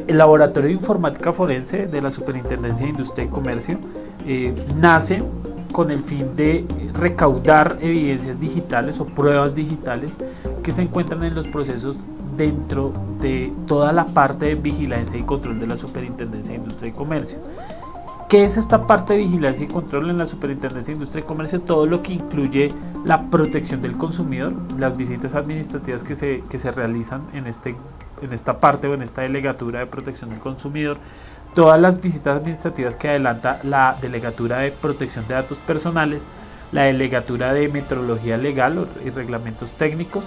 El Laboratorio de Informática Forense de la Superintendencia de Industria y Comercio nace con el fin de recaudar evidencias digitales o pruebas digitales que se encuentran en los procesos dentro de toda la parte de vigilancia y control de la Superintendencia de Industria y Comercio. ¿Qué es esta parte de vigilancia y control en la Superintendencia de Industria y Comercio? Todo lo que incluye la protección del consumidor, las visitas administrativas que se realizan en esta parte o en esta delegatura de protección del consumidor, todas las visitas administrativas que adelanta la delegatura de protección de datos personales, la delegatura de metrología legal y reglamentos técnicos,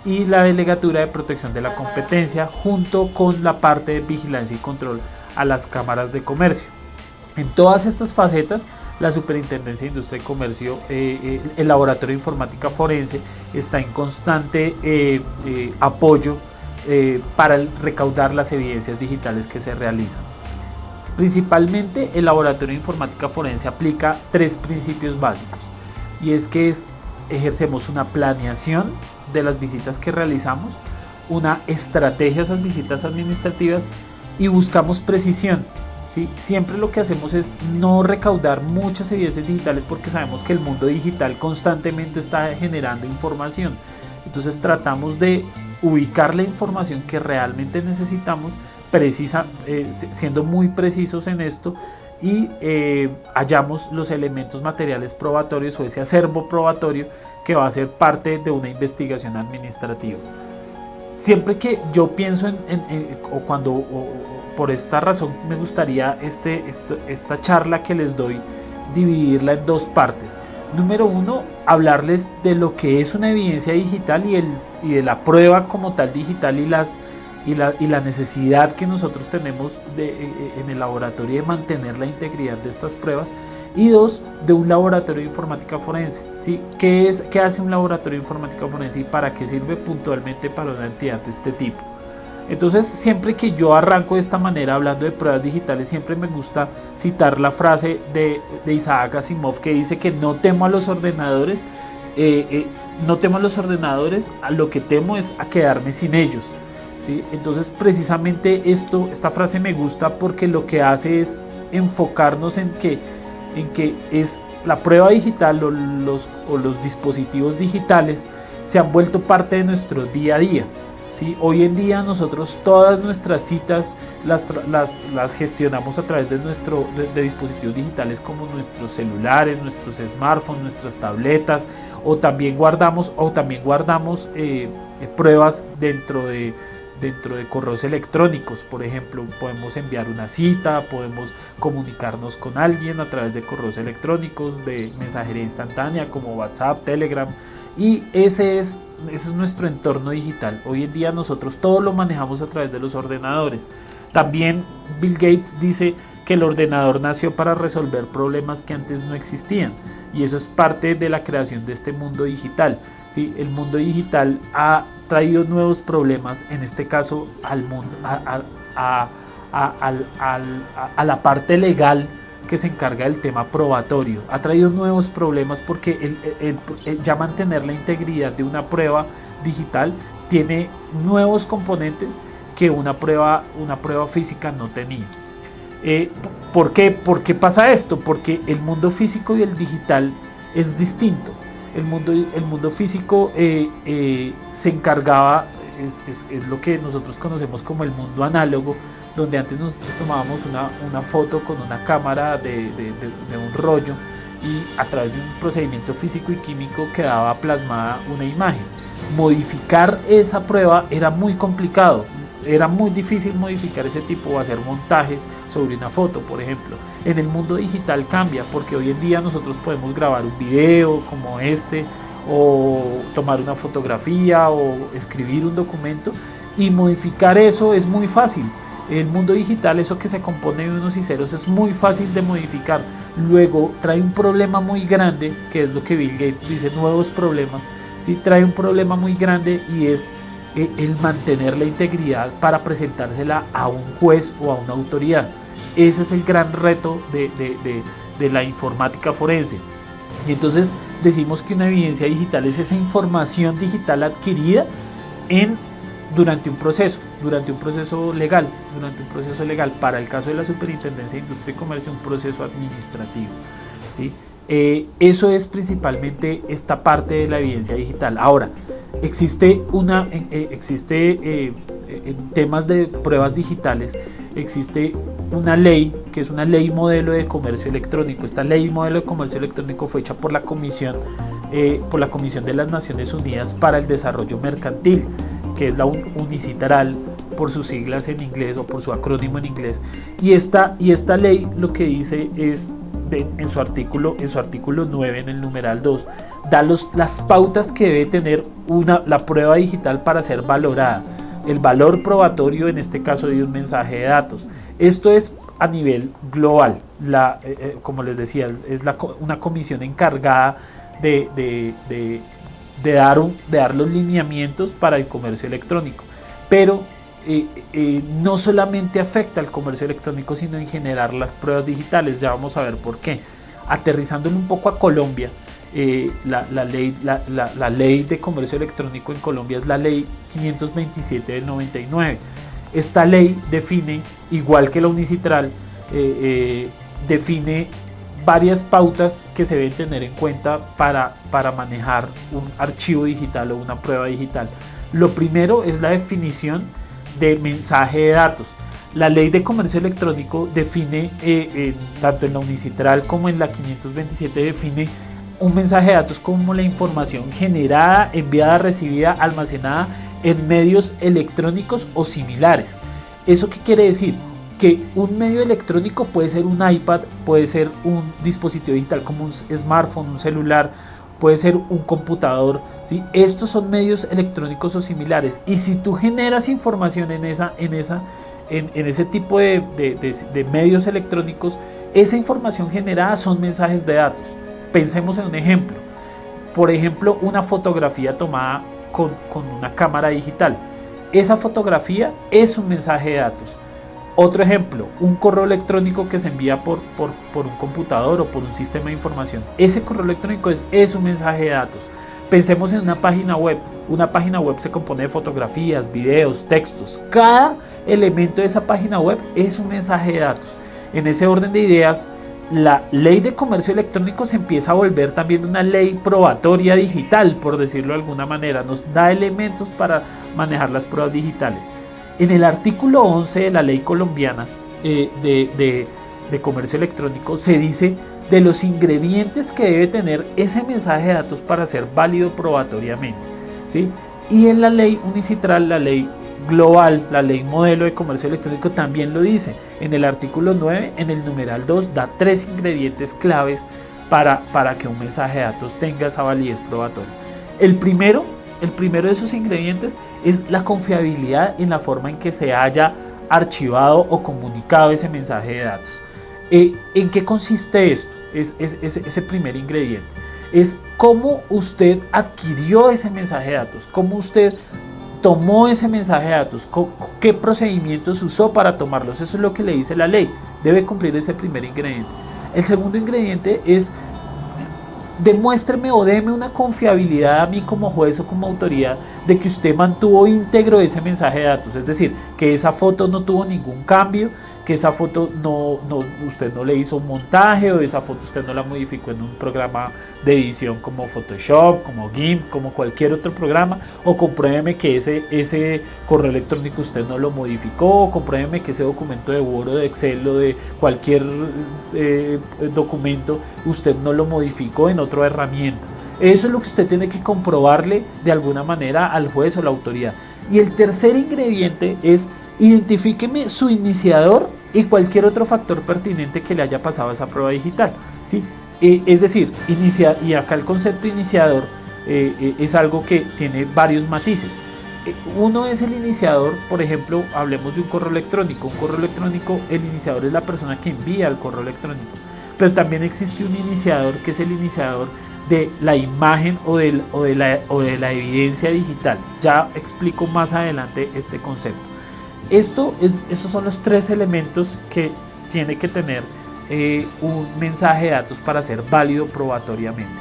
y la delegatura de protección de la competencia, junto con la parte de vigilancia y control a las cámaras de comercio. En todas estas facetas, la Superintendencia de Industria y Comercio, el Laboratorio de Informática Forense, está en constante apoyo para recaudar las evidencias digitales que se realizan. Principalmente, el Laboratorio de Informática Forense aplica 3 principios básicos, y es que ejercemos una planeación de las visitas que realizamos, una estrategia a esas visitas administrativas y buscamos precisión. ¿Sí? Siempre lo que hacemos es no recaudar muchas evidencias digitales porque sabemos que el mundo digital constantemente está generando información. Entonces tratamos de ubicar la información que realmente necesitamos, siendo muy precisos en esto, y hallamos los elementos materiales probatorios o ese acervo probatorio que va a ser parte de una investigación administrativa. Siempre que yo pienso por esta razón me gustaría esta charla que les doy dividirla en 2 partes. Número 1, hablarles de lo que es una evidencia digital y de la prueba como tal digital y la necesidad que nosotros tenemos en el laboratorio de mantener la integridad de estas pruebas. Y 2, de un laboratorio de informática forense, ¿sí? ¿Qué hace un laboratorio de informática forense y para qué sirve puntualmente para una entidad de este tipo? Entonces, siempre que yo arranco de esta manera hablando de pruebas digitales, siempre me gusta citar la frase de Isaac Asimov, que dice que no temo a los ordenadores, a lo que temo es a quedarme sin ellos, ¿sí? Entonces, precisamente esta frase me gusta porque lo que hace es enfocarnos en que es la prueba digital o los dispositivos digitales se han vuelto parte de nuestro día a día. ¿Sí? Hoy en día nosotros todas nuestras citas las gestionamos a través de dispositivos digitales como nuestros celulares, nuestros smartphones, nuestras tabletas, o también guardamos pruebas dentro de correos electrónicos. Por ejemplo, podemos enviar una cita, podemos comunicarnos con alguien a través de correos electrónicos, de mensajería instantánea como WhatsApp, Telegram, y ese es nuestro entorno digital. Hoy en día nosotros todo lo manejamos a través de los ordenadores. También Bill Gates dice que el ordenador nació para resolver problemas que antes no existían, y eso es parte de la creación de este mundo digital, ¿sí? El mundo digital ha traído nuevos problemas, en este caso al mundo, a la parte legal que se encarga del tema probatorio. Ha traído nuevos problemas porque ya mantener la integridad de una prueba digital tiene nuevos componentes que una prueba física no tenía. ¿Por qué? ¿Por qué pasa esto? Porque el mundo físico y el digital es distinto. El mundo físico se encargaba, es lo que nosotros conocemos como el mundo análogo, donde antes nosotros tomábamos una foto con una cámara de un rollo, y a través de un procedimiento físico y químico quedaba plasmada una imagen. Modificar esa prueba era muy complicado, era muy difícil modificar ese tipo o hacer montajes sobre una foto, por ejemplo. En el mundo digital cambia, porque hoy en día nosotros podemos grabar un video como este, o tomar una fotografía, o escribir un documento, y modificar eso es muy fácil. El mundo digital, eso que se compone de unos y ceros, es muy fácil de modificar. Luego trae un problema muy grande, que es lo que Bill Gates dice, nuevos problemas, ¿sí? Trae un problema muy grande, y es el mantener la integridad para presentársela a un juez o a una autoridad. Ese es el gran reto de la informática forense. Y entonces decimos que una evidencia digital es esa información digital adquirida en durante un proceso legal, para el caso de la Superintendencia de Industria y Comercio, un proceso administrativo, ¿sí? Eso es principalmente esta parte de la evidencia digital. Ahora, existe en temas de pruebas digitales, existe una ley que es una ley modelo de comercio electrónico. Esta ley modelo de comercio electrónico fue hecha por la Comisión de las Naciones Unidas para el Desarrollo Mercantil, que es la UNICITRAL por sus siglas en inglés o por su acrónimo en inglés. Y esta ley lo que dice es, en su artículo 9, en el numeral 2, da las pautas que debe tener la prueba digital para ser valorada. El valor probatorio, en este caso, de un mensaje de datos. Esto es a nivel global. Como les decía, es una comisión encargada de dar los lineamientos para el comercio electrónico. Pero no solamente afecta al comercio electrónico, sino en generar las pruebas digitales. Ya vamos a ver por qué. Aterrizándome un poco a Colombia, la ley de comercio electrónico en Colombia es la ley 527 del 99. Esta ley define, igual que la UNICITRAL, define varias pautas que se deben tener en cuenta para manejar un archivo digital o una prueba digital. Lo primero es la definición de mensaje de datos. La ley de comercio electrónico define, tanto en la UNICITRAL como en la 527, define un mensaje de datos como la información generada, enviada, recibida, almacenada en medios electrónicos o similares. ¿Eso qué quiere decir? Que un medio electrónico puede ser un iPad, puede ser un dispositivo digital como un smartphone, un celular, puede ser un computador, ¿sí? Estos son medios electrónicos o similares. Y si tú generas información en ese tipo de medios electrónicos, esa información generada son mensajes de datos. Pensemos en un ejemplo. Por ejemplo, una fotografía tomada con una cámara digital. Esa fotografía es un mensaje de datos. Otro ejemplo, un correo electrónico que se envía por un computador o por un sistema de información. Ese correo electrónico es un mensaje de datos. Pensemos en una página web. Una página web se compone de fotografías, videos, textos. Cada elemento de esa página web es un mensaje de datos. En ese orden de ideas, la ley de comercio electrónico se empieza a volver también una ley probatoria digital, por decirlo de alguna manera. Nos da elementos para manejar las pruebas digitales. En el artículo 11 de la ley colombiana de comercio electrónico se dice de los ingredientes que debe tener ese mensaje de datos para ser válido probatoriamente, ¿sí? Y en la ley UNICITRAL, la ley global, la ley modelo de comercio electrónico también lo dice. En el artículo 9, en el numeral 2, da 3 ingredientes claves para que un mensaje de datos tenga esa validez probatoria. El primero de esos ingredientes es la confiabilidad en la forma en que se haya archivado o comunicado ese mensaje de datos. ¿En qué consiste esto? Ese primer ingrediente es cómo usted adquirió ese mensaje de datos, cómo usted tomó ese mensaje de datos, qué procedimientos usó para tomarlos. Eso es lo que le dice la ley. Debe cumplir ese primer ingrediente. El segundo ingrediente es: demuéstreme o deme una confiabilidad a mí como juez o como autoridad de que usted mantuvo íntegro ese mensaje de datos. Es decir, que esa foto no tuvo ningún cambio, que esa foto usted no le hizo un montaje, o esa foto usted no la modificó en un programa de edición como Photoshop, como GIMP, como cualquier otro programa, o compruébeme que ese correo electrónico usted no lo modificó, o compruébeme que ese documento de Word o de Excel o de cualquier documento usted no lo modificó en otra herramienta. Eso es lo que usted tiene que comprobarle de alguna manera al juez o la autoridad. Y el tercer ingrediente es: identifíqueme su iniciador y cualquier otro factor pertinente que le haya pasado a esa prueba digital, ¿sí? Es decir, y acá el concepto iniciador es algo que tiene varios matices. Uno es el iniciador. Por ejemplo, hablemos de un correo electrónico. Un correo electrónico, el iniciador es la persona que envía el correo electrónico. Pero también existe un iniciador que es el iniciador de la imagen o de la evidencia digital. Ya explico más adelante este concepto. Estos son los 3 elementos que tiene que tener un mensaje de datos para ser válido probatoriamente.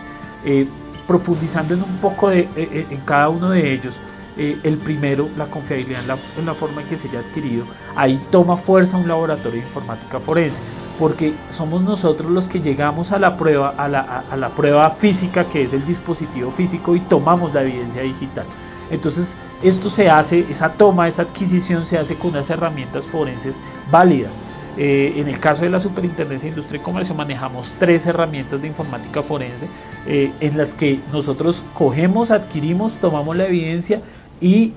Profundizando en un poco en cada uno de ellos, El primero, la confiabilidad en la forma en que se haya adquirido. Ahí toma fuerza un laboratorio de informática forense, porque somos nosotros los que llegamos a la prueba, a la prueba física, que es el dispositivo físico, y tomamos la evidencia digital. Entonces esto se hace, esa toma, esa adquisición se hace con unas herramientas forenses válidas. En el caso de la Superintendencia de Industria y Comercio manejamos 3 herramientas de informática forense, en las que nosotros cogemos, adquirimos, tomamos la evidencia y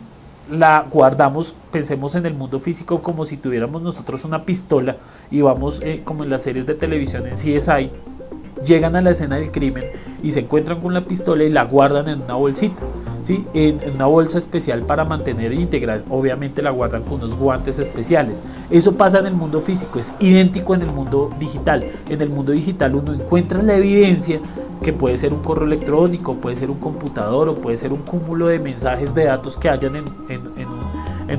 la guardamos. Pensemos en el mundo físico como si tuviéramos nosotros una pistola y vamos, como en las series de televisión en CSI, llegan a la escena del crimen y se encuentran con la pistola y la guardan en una bolsita, ¿sí? En una bolsa especial para mantener íntegra. Obviamente la guardan con unos guantes especiales. Eso pasa en el mundo físico, es idéntico en el mundo digital. En el mundo digital uno encuentra la evidencia, que puede ser un correo electrónico, puede ser un computador o puede ser un cúmulo de mensajes, de datos que hayan en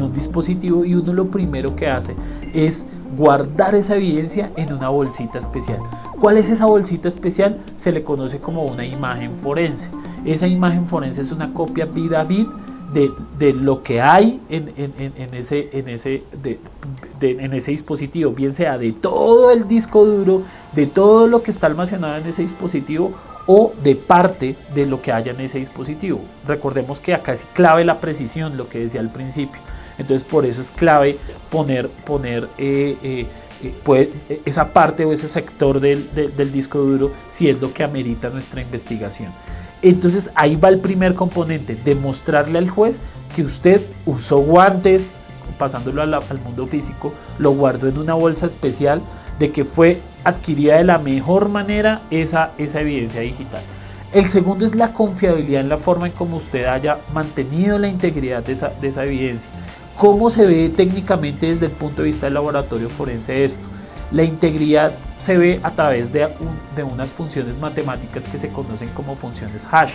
un dispositivo, y uno lo primero que hace es guardar esa evidencia en una bolsita especial. ¿Cuál es esa bolsita especial? Se le conoce como una imagen forense. Esa imagen forense es una copia bit a bit de lo que hay en ese dispositivo, bien sea de todo el disco duro, de todo lo que está almacenado en ese dispositivo, o de parte de lo que haya en ese dispositivo. Recordemos que acá es clave la precisión, lo que decía al principio. Entonces por eso es clave poner esa parte o ese sector del disco duro, si es lo que amerita nuestra investigación. Entonces ahí va el primer componente: demostrarle al juez que usted usó guantes, pasándolo al mundo físico, lo guardó en una bolsa especial, de que fue adquirida de la mejor manera esa evidencia digital. El segundo es la confiabilidad en la forma en cómo usted haya mantenido la integridad de esa evidencia. ¿Cómo se ve técnicamente desde el punto de vista del laboratorio forense esto? La integridad se ve a través de unas funciones matemáticas que se conocen como funciones hash.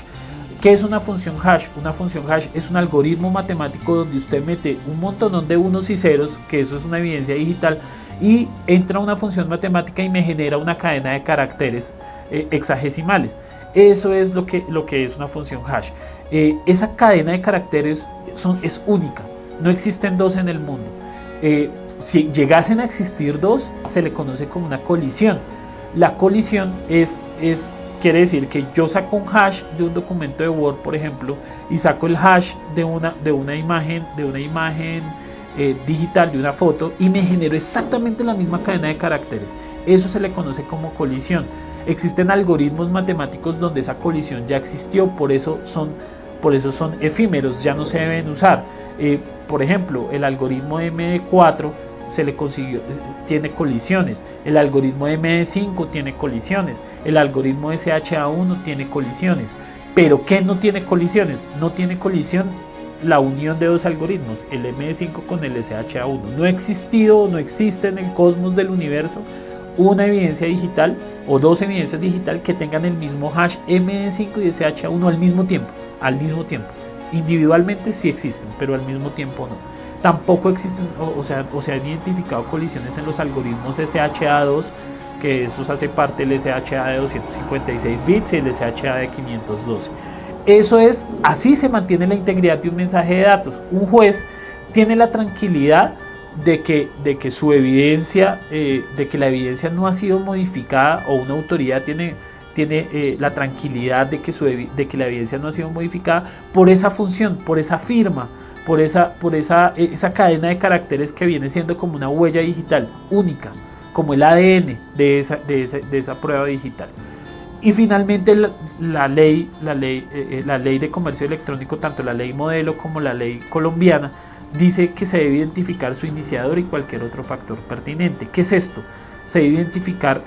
¿Qué es una función hash? Una función hash es un algoritmo matemático donde usted mete un montón de unos y ceros, que eso es una evidencia digital, y entra una función matemática y me genera una cadena de caracteres hexagesimales. Eso es lo que es una función hash. Esa cadena de caracteres es única, no existen dos en el mundo. Si llegasen a existir dos, se le conoce como una colisión. La colisión quiere decir que yo saco un hash de un documento de Word, por ejemplo, y saco el hash de una imagen digital, de una foto, y me genero exactamente la misma cadena de caracteres. Eso se le conoce como colisión. Existen algoritmos matemáticos donde esa colisión ya existió, por eso son efímeros, ya no se deben usar. Por ejemplo, el algoritmo MD4 tiene colisiones, el algoritmo MD5 tiene colisiones, el algoritmo SHA1 tiene colisiones. ¿Pero qué no tiene colisiones? No tiene colisión la unión de dos algoritmos, el MD5 con el SHA1. No ha existido, no existe en el cosmos del universo una evidencia digital o dos evidencias digitales que tengan el mismo hash MD5 y SHA1 al mismo tiempo. Individualmente sí existen, pero al mismo tiempo no. Tampoco existen, o se han identificado colisiones en los algoritmos SHA2, que esos hace parte del SHA de 256 bits y el SHA de 512. Así se mantiene la integridad de un mensaje de datos. Un juez tiene la tranquilidad de que su evidencia, de que la evidencia no ha sido modificada, o una autoridad tiene la tranquilidad de que la evidencia no ha sido modificada por esa función, por esa firma, por esa cadena de caracteres que viene siendo como una huella digital única, como el ADN de esa prueba digital. Y finalmente la ley de comercio electrónico, tanto la ley modelo como la ley colombiana, dice que se debe identificar su iniciador y cualquier otro factor pertinente. ¿Qué es esto? Se debe identificar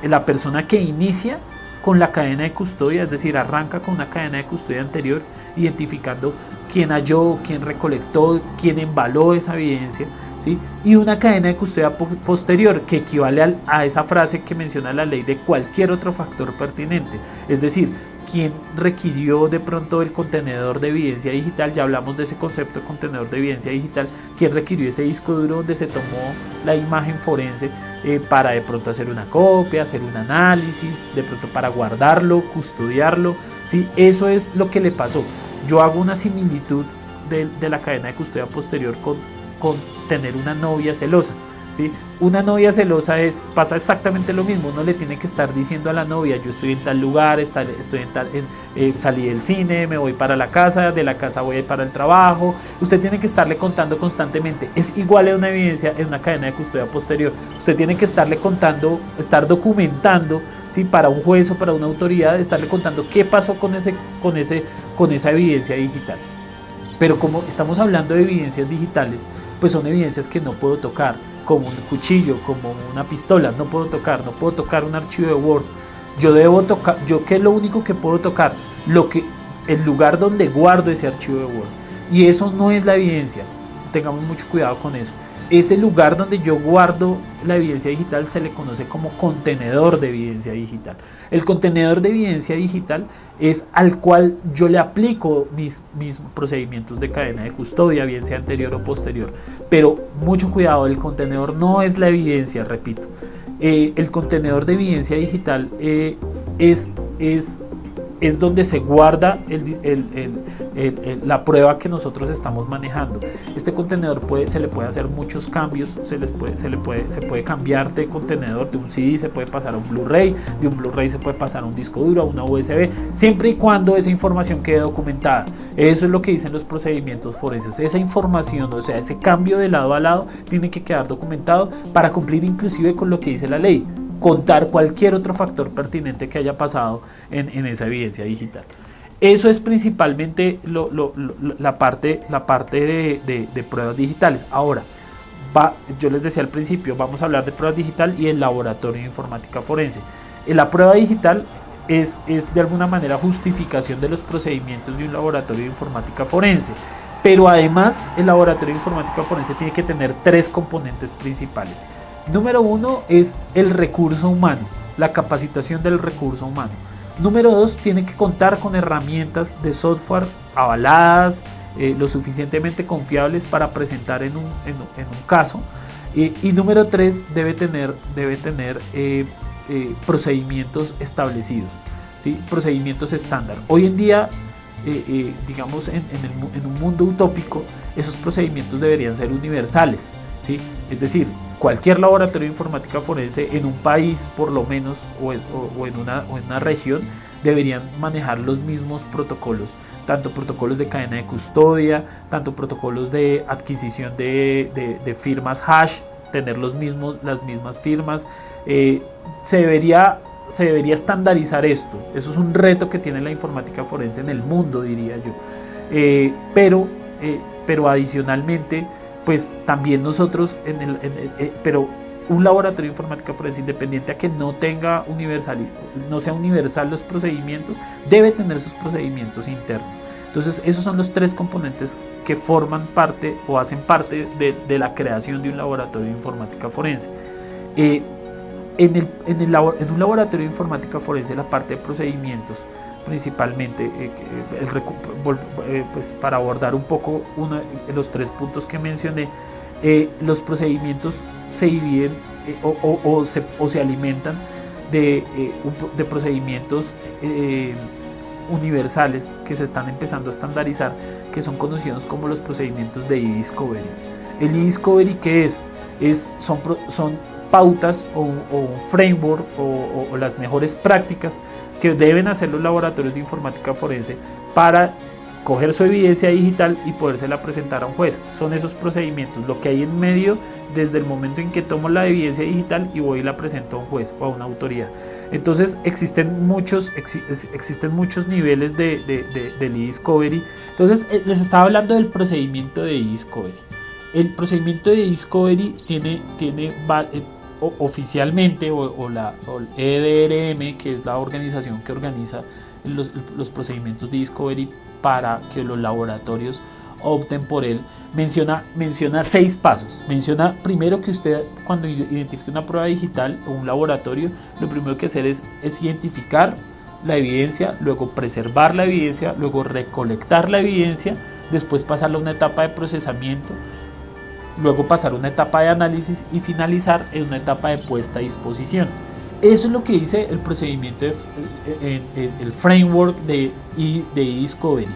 la persona que inicia con la cadena de custodia, es decir, arranca con una cadena de custodia anterior, identificando quién halló, quién recolectó, quién embaló esa evidencia, ¿sí? Y una cadena de custodia posterior, que equivale a esa frase que menciona la ley de cualquier otro factor pertinente, es decir, quién requirió de pronto el contenedor de evidencia digital. Ya hablamos de ese concepto de contenedor de evidencia digital. Quién requirió ese disco duro donde se tomó la imagen forense para de pronto hacer una copia, hacer un análisis, de pronto para guardarlo, custodiarlo, ¿sí? Eso es lo que le pasó. yo hago una similitud de la cadena de custodia posterior con tener una novia celosa. ¿Sí? Una novia celosa pasa exactamente lo mismo. Uno le tiene que estar diciendo a la novia: yo estoy en tal lugar, salí del cine, me voy para la casa, de la casa voy para el trabajo. Usted tiene que estarle contando constantemente. Es igual a una evidencia en una cadena de custodia posterior. Usted tiene que estarle contando, estar documentando, ¿sí? Para un juez o para una autoridad, estarle contando qué pasó con esa evidencia digital. Pero como estamos hablando de evidencias digitales, pues son evidencias que no puedo tocar, como un cuchillo, como una pistola. No puedo tocar un archivo de Word. Yo ¿qué es lo único que puedo tocar? El lugar donde guardo ese archivo de Word. Y eso no es la evidencia. Tengamos mucho cuidado con eso. Ese lugar donde yo guardo la evidencia digital se le conoce como contenedor de evidencia digital. El contenedor de evidencia digital es al cual yo le aplico mis procedimientos de cadena de custodia, bien sea anterior o posterior. Pero mucho cuidado, el contenedor no es la evidencia, repito. El contenedor de evidencia digital es donde se guarda la prueba que nosotros estamos manejando. Este contenedor se le puede hacer muchos cambios, se puede cambiar de contenedor. De un CD se puede pasar a un Blu-ray, de un Blu-ray se puede pasar a un disco duro, a una USB, siempre y cuando esa información quede documentada. Eso es lo que dicen los procedimientos forenses. Esa información, o sea, ese cambio de lado a lado, tiene que quedar documentado para cumplir inclusive con lo que dice la ley: contar cualquier otro factor pertinente que haya pasado en esa evidencia digital. Eso es principalmente la parte de pruebas digitales. Ahora, yo les decía al principio, vamos a hablar de pruebas digital y el laboratorio de informática forense. La prueba digital es de alguna manera justificación de los procedimientos de un laboratorio de informática forense. Pero además, el laboratorio de informática forense tiene que tener 3 componentes principales. Número 1 es el recurso humano, la capacitación del recurso humano. Número 2, tiene que contar con herramientas de software avaladas, lo suficientemente confiables para presentar en un caso. Y número 3, debe tener procedimientos establecidos, ¿sí? Procedimientos estándar. Hoy en día, digamos, en un mundo utópico, esos procedimientos deberían ser universales, ¿sí? Es decir, cualquier laboratorio de informática forense en un país, por lo menos, o en una región, deberían manejar los mismos protocolos, tanto protocolos de cadena de custodia, tanto protocolos de adquisición de firmas hash, tener las mismas firmas. Se debería estandarizar esto. Eso es un reto que tiene la informática forense en el mundo, diría yo. Pero adicionalmente, pues también nosotros, pero un laboratorio de informática forense, independiente a que no sea universal los procedimientos, debe tener sus procedimientos internos. Entonces, esos son los 3 componentes que forman parte o hacen parte de la creación de un laboratorio de informática forense. En un laboratorio de informática forense, la parte de procedimientos, principalmente, pues para abordar un poco los 3 puntos que mencioné, los procedimientos se dividen o se alimentan de procedimientos universales que se están empezando a estandarizar, que son conocidos como los procedimientos de e-discovery. El e-discovery, ¿qué es? Son pautas o un framework o las mejores prácticas que deben hacer los laboratorios de informática forense para coger su evidencia digital y podérsela presentar a un juez. Son esos procedimientos, lo que hay en medio desde el momento en que tomo la evidencia digital y voy y la presento a un juez o a una autoridad. Entonces existen muchos niveles del e-discovery. Entonces les estaba hablando del procedimiento de e-discovery. El procedimiento de e-discovery tiene oficialmente o el EDRM, que es la organización que organiza los procedimientos de discovery para que los laboratorios opten por él, menciona 6 pasos. Menciona primero que usted, cuando identifique una prueba digital o un laboratorio, lo primero que hacer es identificar la evidencia, luego preservar la evidencia, luego recolectar la evidencia, después pasarla a una etapa de procesamiento, luego pasar a una etapa de análisis y finalizar en una etapa de puesta a disposición. Eso es lo que dice el procedimiento, el framework de e-discovery.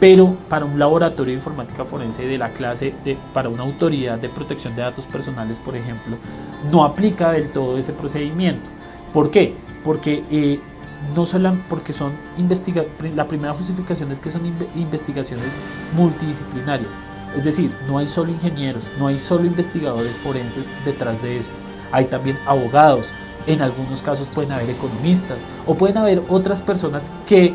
pero para un laboratorio de informática forense de la clase para una autoridad de protección de datos personales, por ejemplo, no aplica del todo ese procedimiento. ¿Por qué? Porque no solo porque son la primera justificación es que son investigaciones multidisciplinarias. Es decir, no hay solo ingenieros, no hay solo investigadores forenses detrás de esto. Hay también abogados, en algunos casos pueden haber economistas o pueden haber otras personas que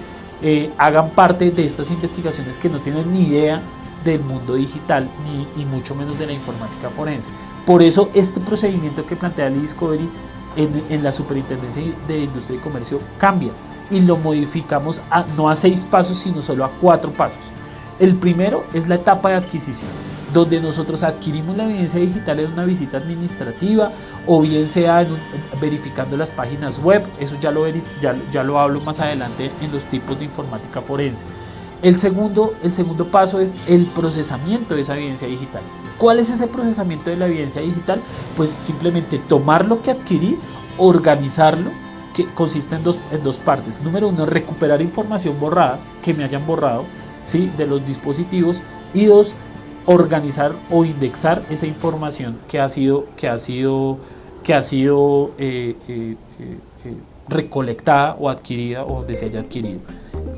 hagan parte de estas investigaciones que no tienen ni idea del mundo digital ni mucho menos de la informática forense. Por eso este procedimiento que plantea el Discovery en la Superintendencia de Industria y Comercio cambia y lo modificamos no a 6 pasos sino solo a 4 pasos. El primero es la etapa de adquisición, donde nosotros adquirimos la evidencia digital en una visita administrativa o bien sea verificando las páginas web. Eso ya lo hablo más adelante en los tipos de informática forense. El segundo paso es el procesamiento de esa evidencia digital. ¿Cuál es ese procesamiento de la evidencia digital? Pues simplemente tomar lo que adquirí, organizarlo, que consiste en dos partes. Número 1, recuperar información borrada, que me hayan borrado, ¿sí?, de los dispositivos. Y 2, organizar o indexar esa información que ha sido recolectada o adquirida o donde se haya adquirido.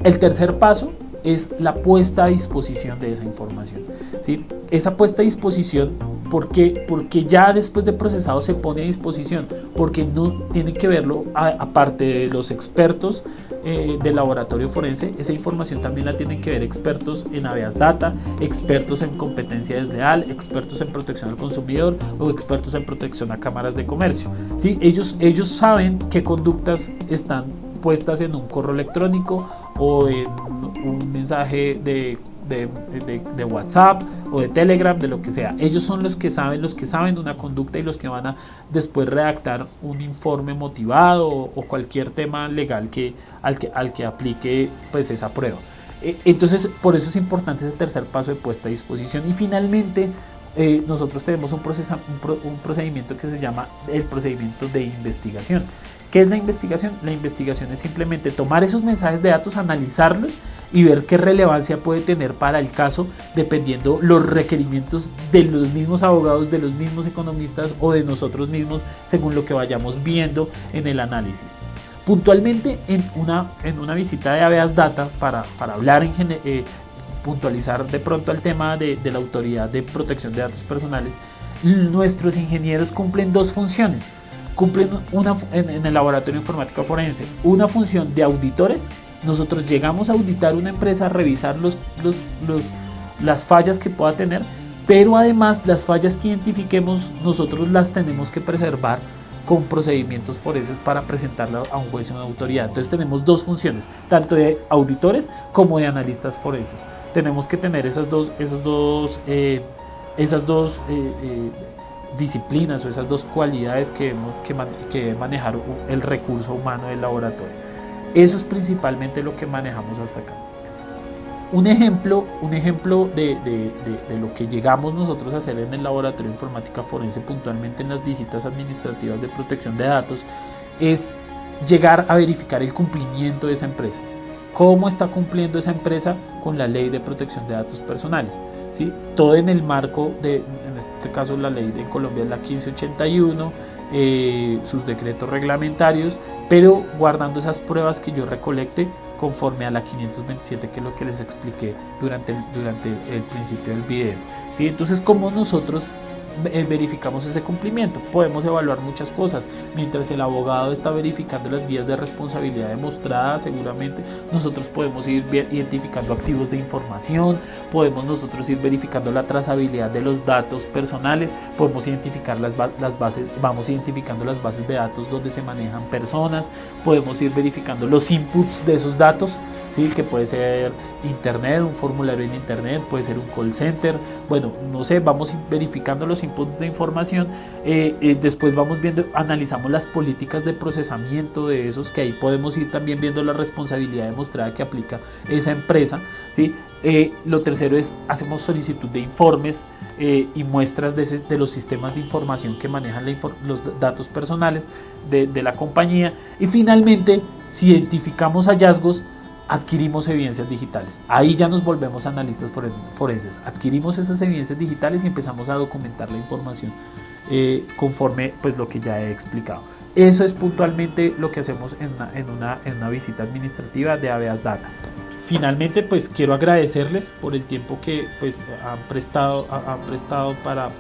El tercer paso es la puesta a disposición de esa información, ¿sí? Esa puesta a disposición, porque ya después de procesado se pone a disposición, porque no tienen que verlo aparte de los expertos del laboratorio forense. Esa información también la tienen que ver expertos en habeas data, expertos en competencia desleal, expertos en protección al consumidor o expertos en protección a cámaras de comercio, ¿sí? Ellos saben qué conductas están puestas en un correo electrónico o en un mensaje de WhatsApp o de Telegram, de lo que sea. Ellos son los que saben una conducta y los que van a después redactar un informe motivado o cualquier tema legal al que aplique pues esa prueba. Entonces, por eso es importante ese tercer paso de puesta a disposición. Y finalmente, nosotros tenemos un procedimiento que se llama el procedimiento de investigación. ¿Qué es la investigación? La investigación es simplemente tomar esos mensajes de datos, analizarlos y ver qué relevancia puede tener para el caso, dependiendo los requerimientos de los mismos abogados, de los mismos economistas o de nosotros mismos, según lo que vayamos viendo en el análisis. Puntualmente, en una visita de habeas data, para hablar puntualizar de pronto el tema de la Autoridad de Protección de Datos Personales, nuestros ingenieros cumplen 2 funciones. Cumplen en el laboratorio de informática forense una función de auditores. Nosotros llegamos a auditar una empresa, a revisar las fallas que pueda tener, pero además las fallas que identifiquemos nosotros las tenemos que preservar con procedimientos forenses para presentarla a un juez o una autoridad. Entonces tenemos 2 funciones, tanto de auditores como de analistas forenses. Tenemos que tener esas dos disciplinas o esas 2 cualidades que debe manejar el recurso humano del laboratorio. Eso es principalmente lo que manejamos hasta acá. Un ejemplo de lo que llegamos nosotros a hacer en el laboratorio de informática forense, puntualmente en las visitas administrativas de protección de datos, es llegar a verificar el cumplimiento de esa empresa. ¿Cómo está cumpliendo esa empresa con la ley de protección de datos personales? ¿Sí? Todo en el marco en este caso la ley de Colombia es la 1581, sus decretos reglamentarios, pero guardando esas pruebas que yo recolecte conforme a la 527, que es lo que les expliqué durante el principio del video, ¿sí? Entonces, ¿cómo nosotros verificamos ese cumplimiento? Podemos evaluar muchas cosas. Mientras el abogado está verificando las guías de responsabilidad demostrada, seguramente nosotros podemos ir identificando activos de información, podemos nosotros ir verificando la trazabilidad de los datos personales, podemos identificar las bases, vamos identificando las bases de datos donde se manejan personas, podemos ir verificando los inputs de esos datos, ¿sí? Que puede ser internet, un formulario en internet, puede ser un call center, bueno, no sé, vamos verificando los inputs de información, después vamos viendo, analizamos las políticas de procesamiento de esos, que ahí podemos ir también viendo la responsabilidad demostrada que aplica esa empresa, ¿sí? Lo tercero es, hacemos solicitud de informes y muestras de los sistemas de información que manejan los datos personales de la compañía, y finalmente, si identificamos hallazgos, adquirimos evidencias digitales. Ahí ya nos volvemos analistas forenses. Adquirimos esas evidencias digitales y empezamos a documentar la información conforme pues lo que ya he explicado. Eso es puntualmente lo que hacemos en una visita administrativa de Habeas Data. Finalmente, pues quiero agradecerles por el tiempo que pues han prestado para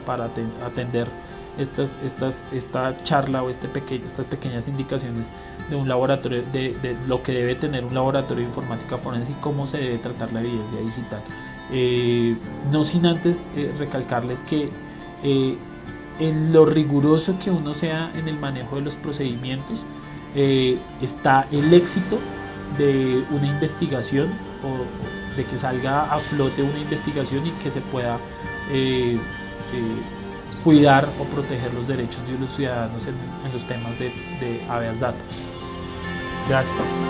atender esta charla o estas pequeñas indicaciones de un laboratorio, de lo que debe tener un laboratorio de informática forense y cómo se debe tratar la evidencia digital. No sin antes recalcarles que en lo riguroso que uno sea en el manejo de los procedimientos está el éxito de una investigación o de que salga a flote una investigación y que se pueda cuidar o proteger los derechos de los ciudadanos en los temas de Habeas Data. Gracias.